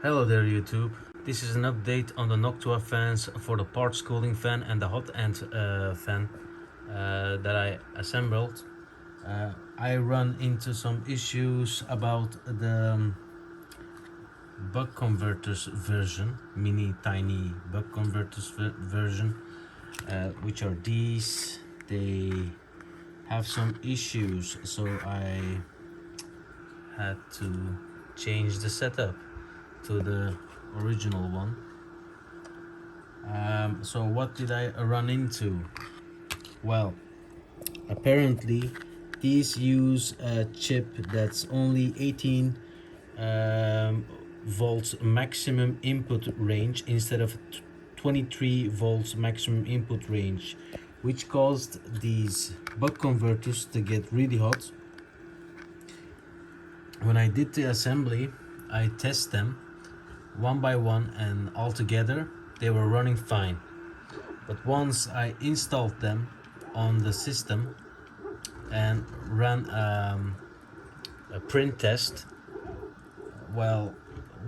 Hello there YouTube. This is an update on the noctua fans for the parts cooling fan and the hot end fan that I assembled. I run into some issues about the buck converters version, mini tiny buck converters version, which are these. They have some issues, so I had to change the setup to the original one. So what did I run into? Well, apparently these use a chip that's only 18 volts maximum input range instead of 23 volts maximum input range, which caused these buck converters to get really hot. When I did the assembly, I test them one by one, and all together they were running fine. But once I installed them on the system and ran a print test, well,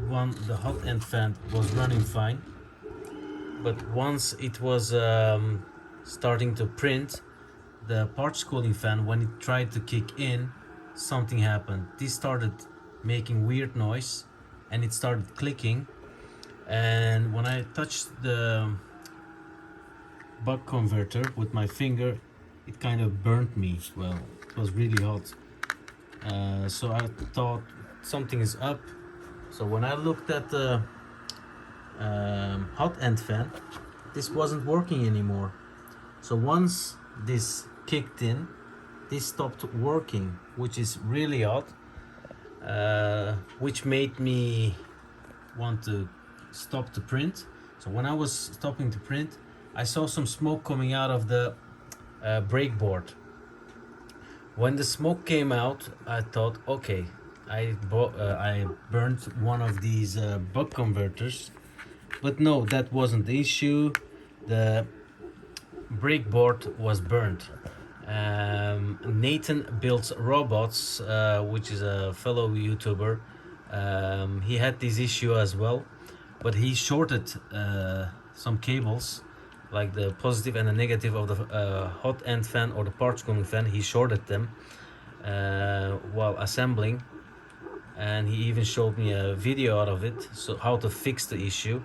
the hot end fan was running fine, but once it was starting to print, the parts cooling fan, when it tried to kick in, something happened. This started making weird noise and it started clicking, and when I touched the buck converter with my finger, it kind of burnt me. Well, it was really hot, so I thought something is up. So when I looked at the hot end fan, this wasn't working anymore. So once this kicked in, this stopped working, which is really odd, which made me want to stop the print. So when I was stopping to print, I saw some smoke coming out of the breakboard. When the smoke came out, I thought, okay, I burned one of these buck converters. But no, that wasn't the issue. The breakboard was burnt. Nathan Builds Robots, which is a fellow YouTuber, he had this issue as well, but he shorted some cables, like the positive and the negative of the hot end fan or the parts cooling fan. He shorted them while assembling, and he even showed me a video out of it, so how to fix the issue.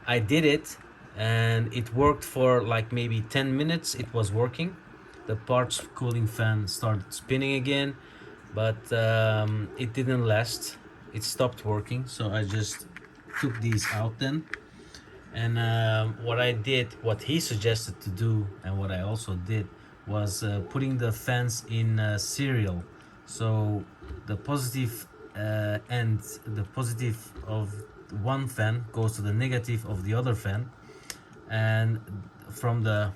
I did it and it worked for like maybe 10 minutes. It was working. The parts cooling fan started spinning again, but it didn't last. It stopped working, so I just took these out then. And what I did, what he suggested to do, and what I also did, was putting the fans in serial. So the positive and the positive of one fan goes to the negative of the other fan, and from the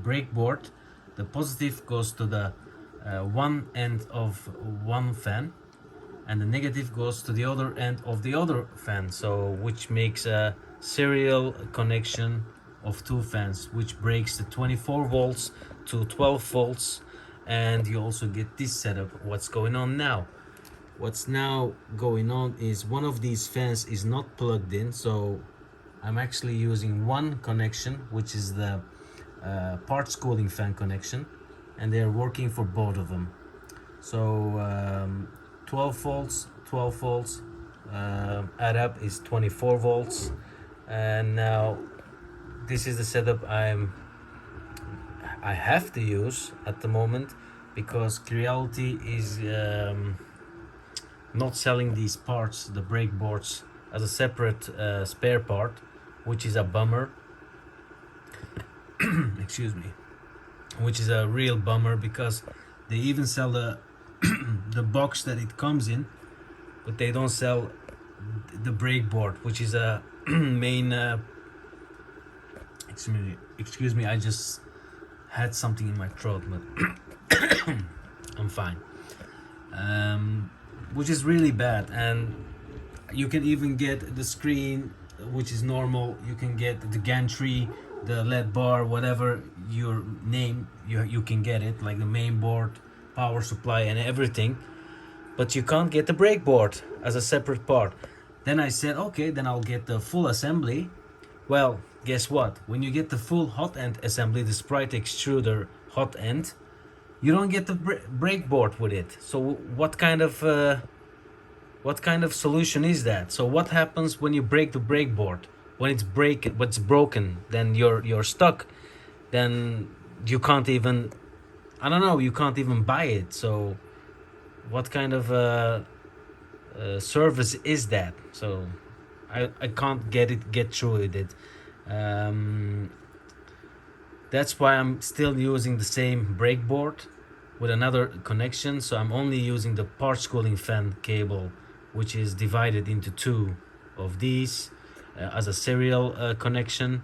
breakboard, the positive goes to the one end of one fan, and the negative goes to the other end of the other fan, so which makes a serial connection of two fans, which breaks the 24 volts to 12 volts. And you also get this setup. What's going on now? What's now going on is one of these fans is not plugged in, so I'm actually using one connection, which is the parts cooling fan connection, and they're working for both of them. So 12 volts add up is 24 volts. And now this is the setup I have to use at the moment, because Creality is not selling these parts, the brake boards, as a separate spare part, which is a bummer. Excuse me. Which is a real bummer, because they even sell the the box that it comes in, but they don't sell the brake board, which is a main excuse me, I just had something in my throat, but I'm fine. Which is really bad. And you can even get the screen, which is normal. You can get the gantry, the LED bar, whatever your name, you can get it, like the main board, power supply and everything. but you can't get the brake board as a separate part. Then I said, okay, then I'll get the full assembly. Well, guess what? When you get the full hot end assembly, the Sprite Extruder hot end, you don't get the brake board with it. So what kind of solution is that? So what happens when you break the brake board? When it's broken, then you're stuck. Then you can't even, I don't know, you can't even buy it. So what kind of service is that? So I can't get through with it. Um, that's why I'm still using the same brake board with another connection. So I'm only using the parts cooling fan cable, which is divided into two of these as a serial connection.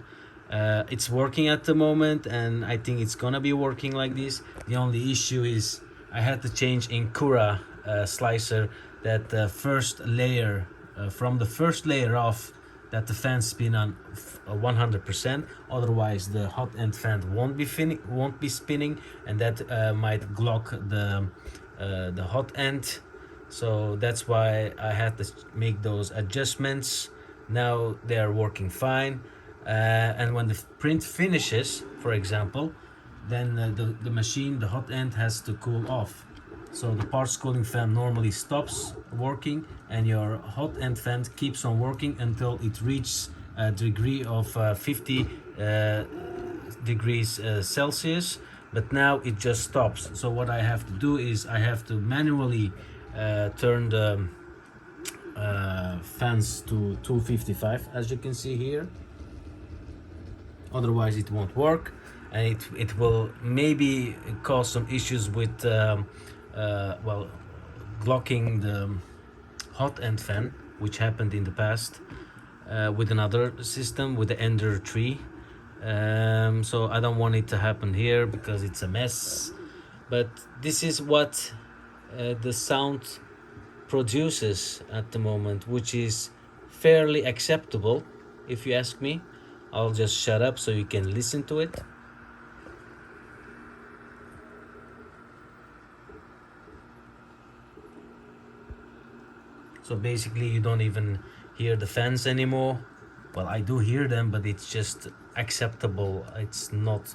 It's working at the moment, and I think it's gonna be working like this. The only issue is I had to change in Cura slicer that first layer, from the first layer off, that the fan spin on 100%. Otherwise, the hot end fan won't be spinning, and that might block the hot end. So that's why I had to make those adjustments. Now they are working fine, and when the print finishes, for example, then the machine, the hot end, has to cool off. So the parts cooling fan normally stops working, and your hot end fan keeps on working until it reaches a degree of 50 degrees Celsius. But now it just stops. So what I have to do is I have to manually turn the fans to 255, as you can see here. Otherwise it won't work, and it will maybe cause some issues with well, blocking the hot end fan, which happened in the past with another system, with the Ender 3. So I don't want it to happen here because it's a mess. But this is what the sound produces at the moment, which is fairly acceptable, if you ask me. I'll just shut up so you can listen to it. So basically you don't even hear the fans anymore. Well, I do hear them, but it's just acceptable. It's not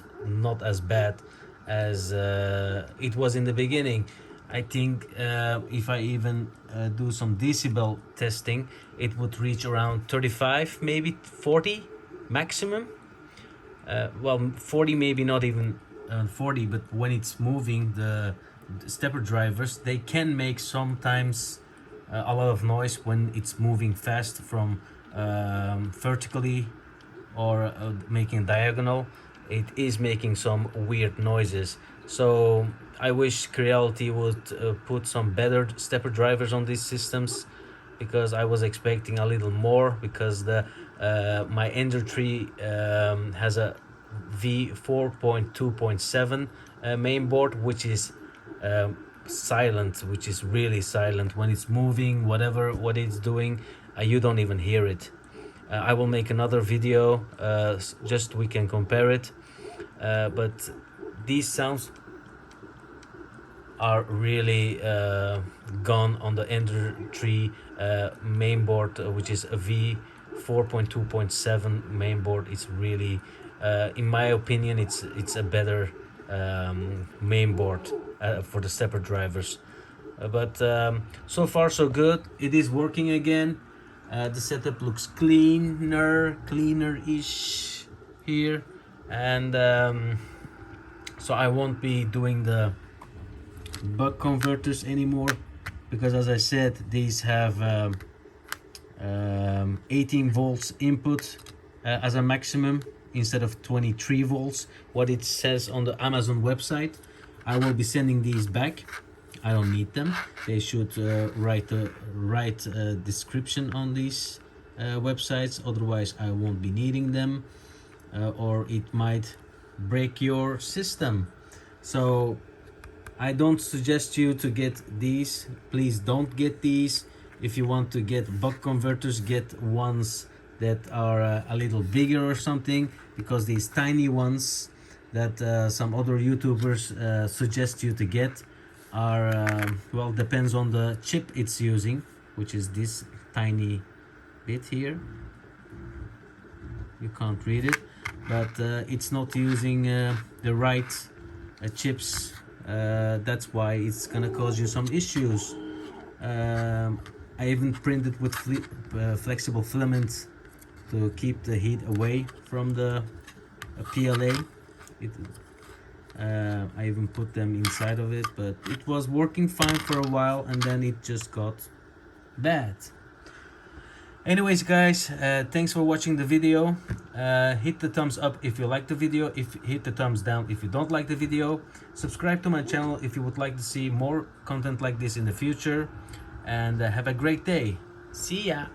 as bad as it was in the beginning. I think if I even do some decibel testing, it would reach around 35, maybe 40 maximum. Well, 40, maybe not even 40, but when it's moving, the stepper drivers, they can make sometimes a lot of noise when it's moving fast from vertically or making diagonal. It is making some weird noises. So I wish Creality would put some better stepper drivers on these systems, because I was expecting a little more, because the my Ender 3 has a V4.2.7 main board, which is silent, which is really silent. When it's moving, what it's doing, you don't even hear it. I will make another video just we can compare it, but these sounds are really gone on the Ender 3 main board, which is a V4.2.7 main board. It's really, in my opinion, it's a better main board for the stepper drivers. But so far so good. It is working again. The setup looks cleaner-ish here, and so I won't be doing the buck converters anymore, because as I said, these have 18 volts input as a maximum instead of 23 volts, what it says on the Amazon website. I will be sending these back. I don't need them. They should write a right description on these websites, otherwise I won't be needing them, or it might break your system. So I don't suggest you to get these. Please don't get these. If you want to get buck converters, get ones that are a little bigger or something, because these tiny ones that some other YouTubers suggest you to get are well, depends on the chip it's using, which is this tiny bit here. You can't read it, but it's not using the right chips. That's why it's gonna cause you some issues. I even printed with flexible filaments to keep the heat away from the PLA. I even put them inside of it, but it was working fine for a while, and then it just got bad. Anyways, guys, thanks for watching the video. Hit the thumbs up if you like the video, hit the thumbs down if you don't like the video. Subscribe to my channel if you would like to see more content like this in the future, and have a great day. See ya.